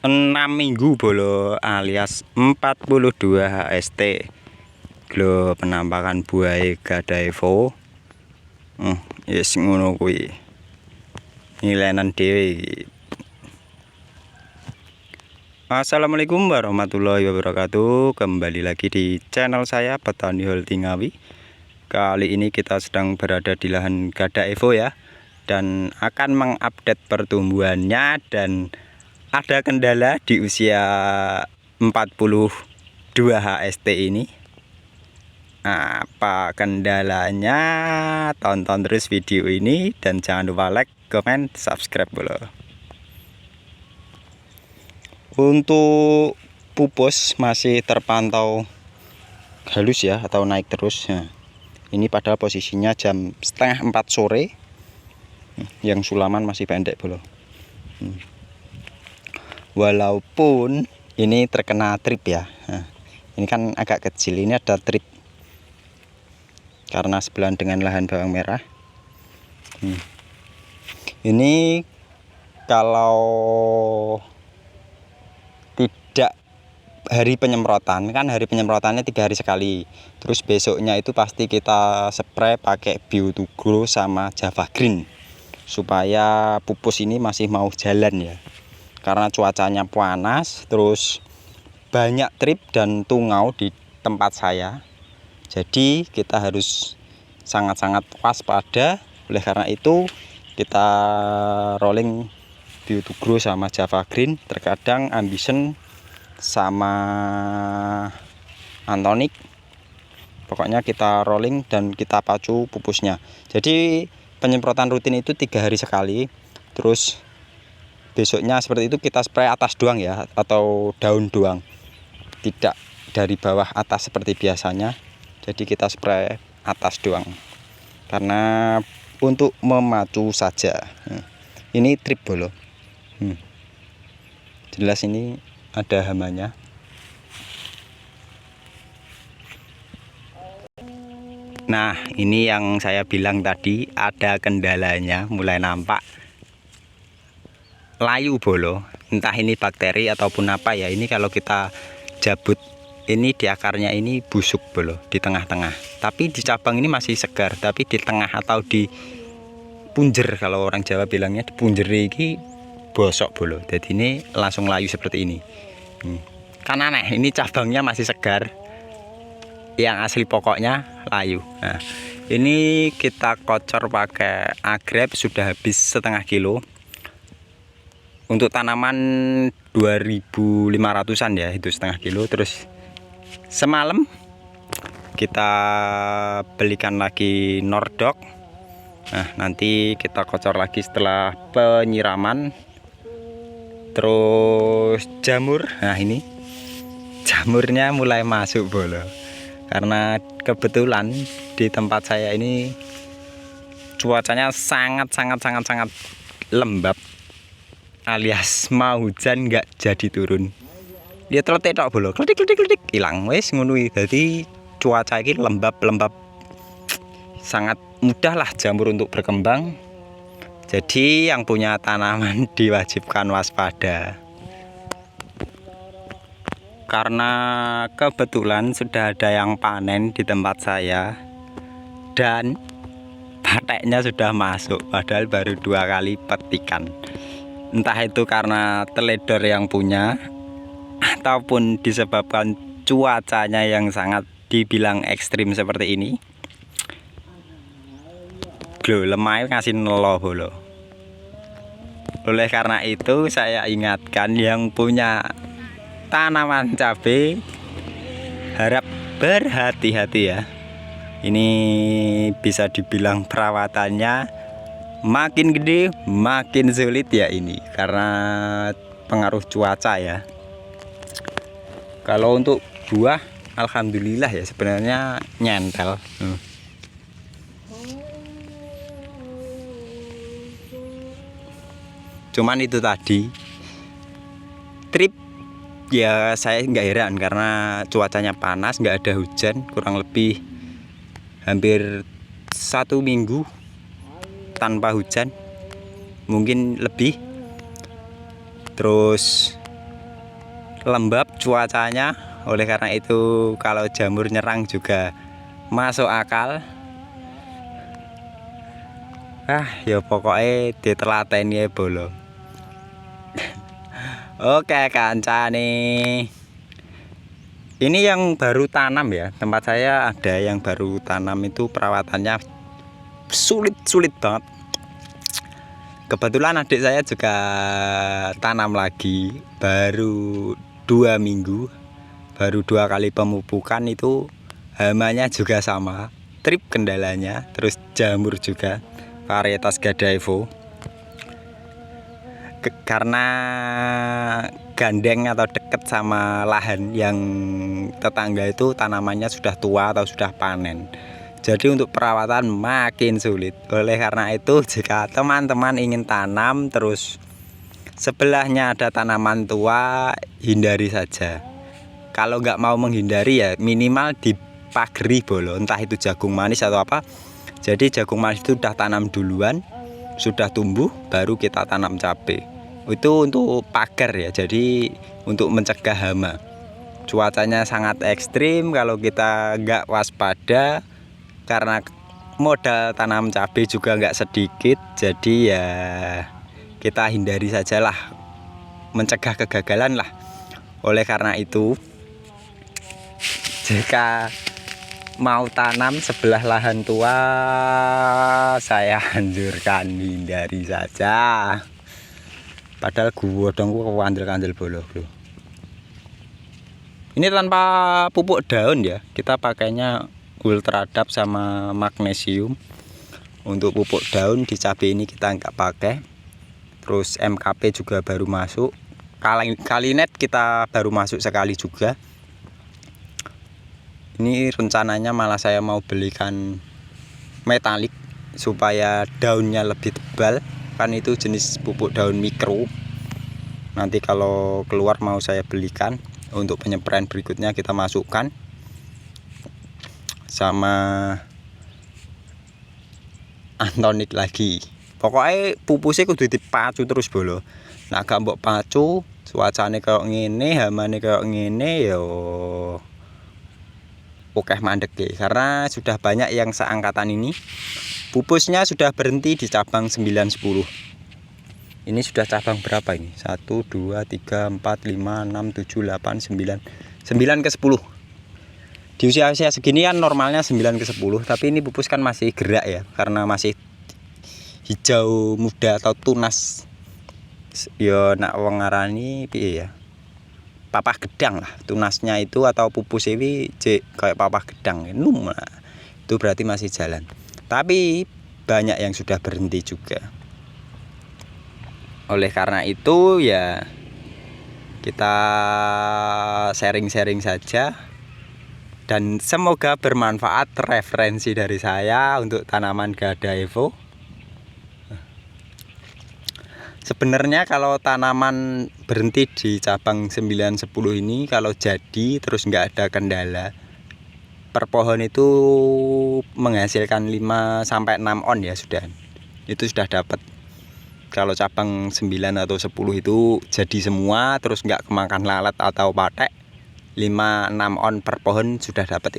6 minggu bolo alias 42 HST. Glo penampakan buahe Gada Evo. Yes ngono kuwi. Nilenan dhewe iki. Assalamualaikum warahmatullahi wabarakatuh. Kembali lagi di channel saya Petani Holti Ngawi. Kali ini kita sedang berada di lahan Gada Evo ya, dan akan mengupdate pertumbuhannya. Dan ada kendala di usia 42 HST ini. Apa kendalanya? Tonton terus video ini dan jangan lupa like, comment, subscribe dulu. Untuk pupus masih terpantau halus ya, atau naik terus. Nah, ini padahal posisinya jam setengah 4 sore. Yang sulaman masih pendek belum. Walaupun ini terkena trip ya. Nah, ini kan agak kecil, ini ada trip karena sebelahan dengan lahan bawang merah. Ini kalau tidak hari penyemprotan, kan hari penyemprotannya 3 hari sekali, terus besoknya itu pasti kita spray pakai Bio2Grow sama Java Green supaya pupus ini masih mau jalan ya, karena cuacanya panas, terus banyak trip dan tungau di tempat saya. Jadi kita harus sangat-sangat waspada. Oleh karena itu kita rolling Bio2Grow sama Java Green, terkadang Ambition sama Antonic. Pokoknya kita rolling dan kita pacu pupusnya. Jadi penyemprotan rutin itu 3 hari sekali. Terus besoknya seperti itu kita spray atas doang ya, atau daun doang, tidak dari bawah atas seperti biasanya. Jadi kita spray atas doang karena untuk memacu saja. Ini trip bolo. Jelas ini ada hamanya. Nah, ini yang saya bilang tadi, ada kendalanya, mulai nampak layu bolo. Entah ini bakteri ataupun apa ya. Ini kalau kita jabut, ini di akarnya ini busuk bolo di tengah-tengah. Tapi di cabang ini masih segar, tapi di tengah atau di punjer, kalau orang Jawa bilangnya di punjer ini bosok bolo. Jadi ini langsung layu seperti ini. Kan aneh, ini cabangnya masih segar, yang asli pokoknya layu. Nah, ini kita kocor pakai agrep, sudah habis setengah kilo. Untuk tanaman 2500-an ya, itu setengah kilo. Terus semalam kita belikan lagi Nordok. Nah, nanti kita kocor lagi setelah penyiraman. Terus jamur. Nah, ini jamurnya mulai masuk bolo, karena kebetulan di tempat saya ini cuacanya sangat lembab, alias mau hujan nggak jadi turun. Dia teletek tok bolo, kledik hilang wes ngono. Jadi cuaca ini lembab, sangat mudah lah jamur untuk berkembang. Jadi yang punya tanaman diwajibkan waspada, karena kebetulan sudah ada yang panen di tempat saya dan pateknya sudah masuk, padahal baru 2 kali petikan. Entah itu karena teledor yang punya ataupun disebabkan cuacanya yang sangat dibilang ekstrim seperti ini. Glo lemai ngasih nelo bolo. Oleh karena itu saya ingatkan yang punya tanaman cabai, harap berhati-hati ya. Ini bisa dibilang perawatannya makin gede makin sulit ya ini, karena pengaruh cuaca ya. Kalau untuk buah alhamdulillah ya, sebenarnya nyentel. Cuman itu tadi trip ya, saya nggak heran karena cuacanya panas, nggak ada hujan, kurang lebih hampir 1 minggu tanpa hujan, mungkin lebih. Terus lembab cuacanya, oleh karena itu kalau jamur nyerang juga masuk akal. Ya pokoknya ditelateni ya bolo. Oke kancane, ini yang baru tanam ya, tempat saya ada yang baru tanam itu perawatannya sulit banget. Kebetulan adik saya juga tanam lagi, baru 2 minggu, baru 2 kali pemupukan, itu hamanya juga sama, trip kendalanya, terus jamur juga, varietas Gadaevo. Karena gandeng atau deket sama lahan yang tetangga itu tanamannya sudah tua atau sudah panen, jadi untuk perawatan makin sulit. Oleh karena itu, jika teman-teman ingin tanam terus sebelahnya ada tanaman tua, hindari saja. Kalau nggak mau menghindari ya minimal dipageri bolo, entah itu jagung manis atau apa. Jadi jagung manis itu udah tanam duluan, sudah tumbuh, baru kita tanam cabai. Itu untuk pagar ya, jadi untuk mencegah hama. Cuacanya sangat ekstrim, kalau kita nggak waspada, karena modal tanam cabai juga nggak sedikit, jadi ya kita hindari sajalah, mencegah kegagalan lah. Oleh karena itu, jika mau tanam sebelah lahan tua, saya anjurkan hindari saja. Padahal gua dong kandel-kandel bolo. Ini tanpa pupuk daun ya, kita pakainya Ultradap sama magnesium. Untuk pupuk daun di cabai ini kita nggak pakai. Terus MKP juga baru masuk, Kalinet kita baru masuk sekali juga. Ini rencananya malah saya mau belikan metalik supaya daunnya lebih tebal, kan itu jenis pupuk daun mikro. Nanti kalau keluar mau saya belikan, untuk penyempraian berikutnya kita masukkan sama Antonik lagi. Pokoknya pupusnya kudu dipacu terus bolo. Nah gak mbok pacu, cuacane kayak ngene, hamane kayak ngene, yo oke mandek ya. Karena sudah banyak yang seangkatan ini pupusnya sudah berhenti di cabang 9-10. Ini sudah cabang berapa ini? 1, 2, 3, 4, 5, 6, 7, 8, 9 ke 10. Di usia-usia segini kan normalnya 9 ke 10, tapi ini pupus kan masih gerak ya, karena masih hijau muda atau tunas. Yo nak wong ngarani piye ya? Papah gedang lah tunasnya itu, atau pupus ini kayak papah gedang, num lah. Itu berarti masih jalan. Tapi banyak yang sudah berhenti juga. Oleh karena itu ya kita sharing-sharing saja. Dan semoga bermanfaat referensi dari saya untuk tanaman Gadaevo. Sebenarnya kalau tanaman berhenti di cabang 9-10 ini, kalau jadi terus nggak ada kendala, per pohon itu menghasilkan 5-6 on ya sudah. Itu sudah dapat. Kalau cabang 9 atau 10 itu jadi semua, terus nggak kemakan lalat atau patek, 5-6 on per pohon sudah dapat.